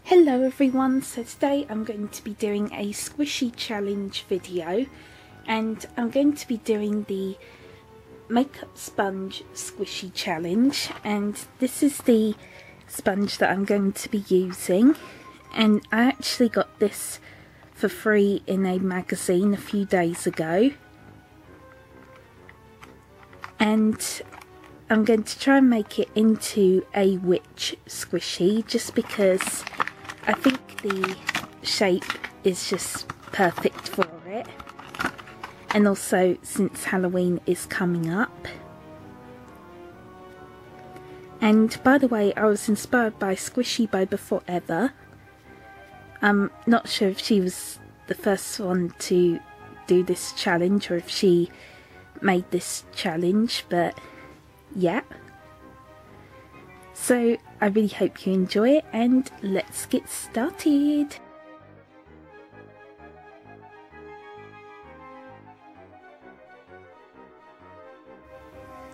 Hello everyone, so today I'm going to be doing a squishy challenge video and I'm going to be doing the makeup sponge squishy challenge, and this is the sponge that I'm going to be using, and I actually got this for free in a magazine a few days ago, and I'm going to try and make it into a witch squishy just because I think the shape is just perfect for it, and also since Halloween is coming up. And by the way, I was inspired by Squishy Boba Forever. I'm not sure if she was the first one to do this challenge or if she made this challenge, but yeah. So I really hope you enjoy it, and let's get started.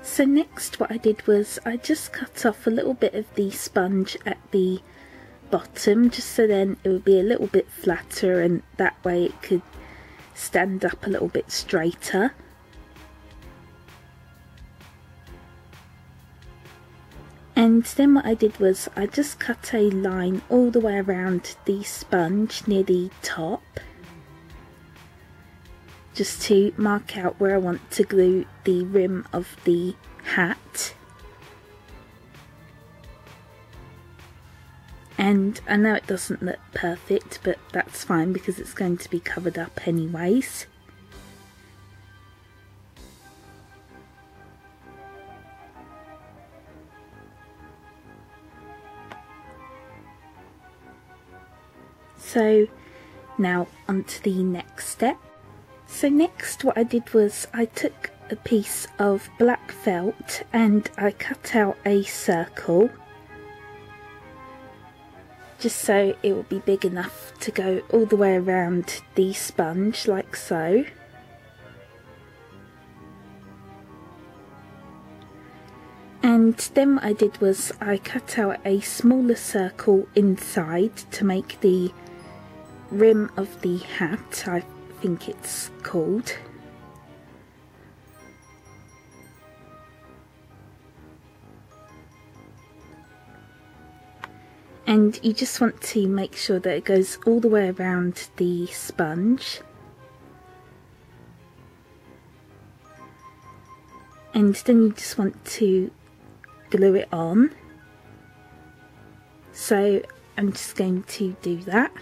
So next what I did was I just cut off a little bit of the sponge at the bottom, just so then it would be a little bit flatter and that way it could stand up a little bit straighter. And then what I did was I just cut a line all the way around the sponge near the top, just to mark out where I want to glue the rim of the hat. And I know it doesn't look perfect, but that's fine because it's going to be covered up anyways. So now on to the next step. So next what I did was I took a piece of black felt and I cut out a circle, just so it will be big enough to go all the way around the sponge like so. And then what I did was I cut out a smaller circle inside to make the rim of the hat, I think it's called. And you just want to make sure that it goes all the way around the sponge. And then you just want to glue it on. So I'm just going to do that.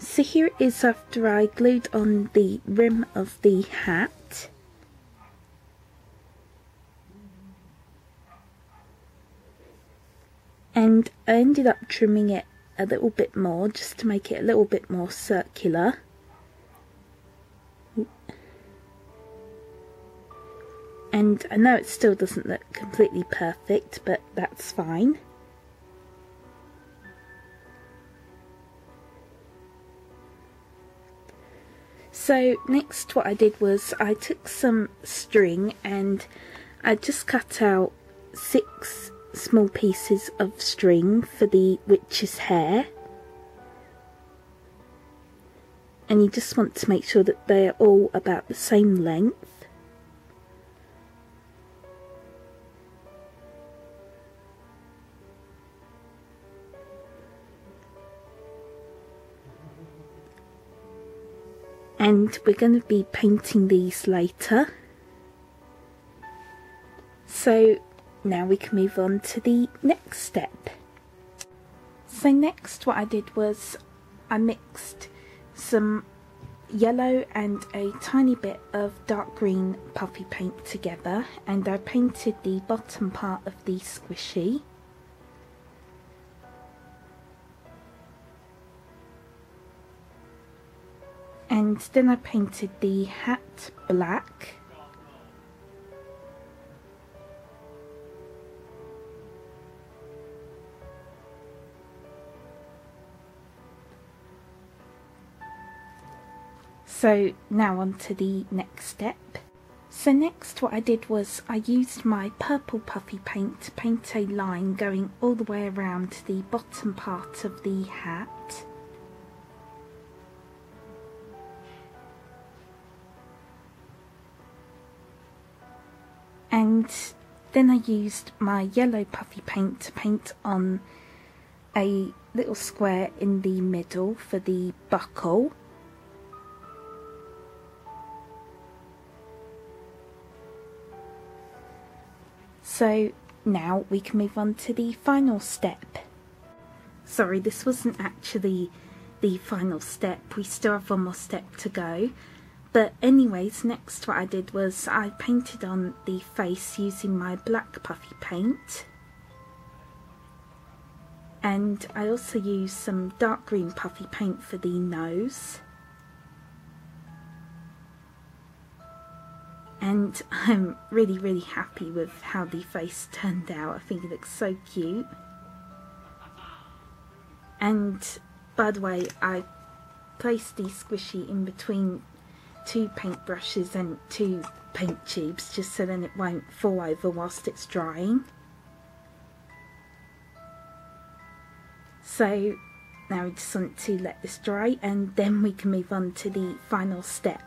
So here it is after I glued on the rim of the hat. And I ended up trimming it a little bit more just to make it a little bit more circular. And I know it still doesn't look completely perfect, but that's fine. So next what I did was I took some string and I just cut out 6 small pieces of string for the witch's hair. And you just want to make sure that they are all about the same length. And we're going to be painting these later. So now we can move on to the next step. So next what I did was I mixed some yellow and a tiny bit of dark green puffy paint together, and I painted the bottom part of the squishy. And then I painted the hat black. So now on to the next step. So next what I did was I used my purple puffy paint to paint a line going all the way around the bottom part of the hat. And then I used my yellow puffy paint to paint on a little square in the middle for the buckle. So now we can move on to the final step. Sorry, this wasn't actually the final step, we still have one more step to go. But anyways, next what I did was I painted on the face using my black puffy paint. And I also used some dark green puffy paint for the nose. And I'm really happy with how the face turned out. I think it looks so cute. And by the way, I placed the squishy in between two paintbrushes and two paint tubes just so then it won't fall over whilst it's drying. So now we just want to let this dry and then we can move on to the final step.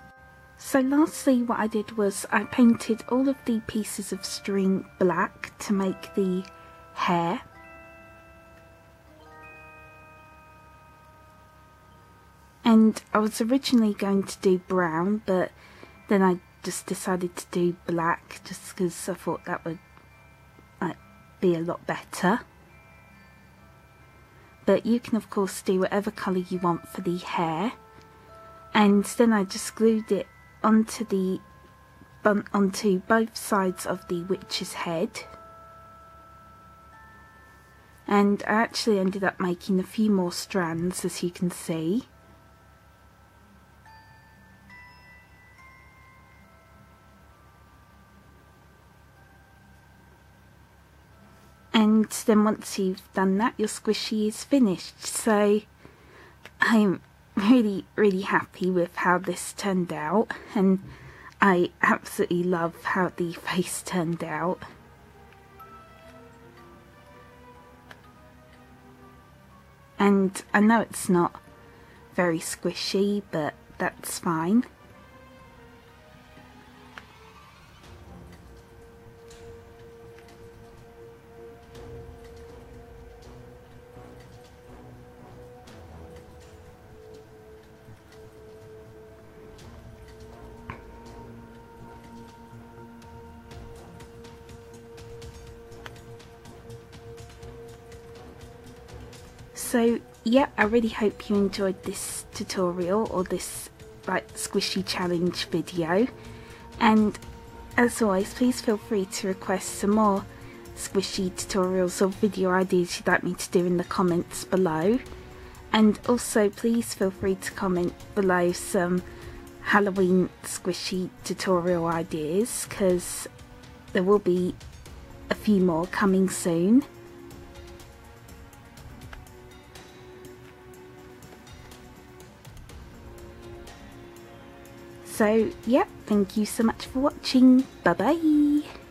So lastly what I did was I painted all of the pieces of string black to make the hair. And I was originally going to do brown, but then I just decided to do black just because I thought that would be a lot better. But you can of course do whatever colour you want for the hair. And then I just glued it onto both sides of the witch's head. And I actually ended up making a few more strands, as you can see. And then once you've done that, your squishy is finished. So I'm really happy with how this turned out, and I absolutely love how the face turned out. And I know it's not very squishy, but that's fine. So yeah, I really hope you enjoyed this tutorial or this squishy challenge video, and as always please feel free to request some more squishy tutorials or video ideas you'd like me to do in the comments below, and also please feel free to comment below some Halloween squishy tutorial ideas, because there will be a few more coming soon. So, yeah, thank you so much for watching. Bye bye!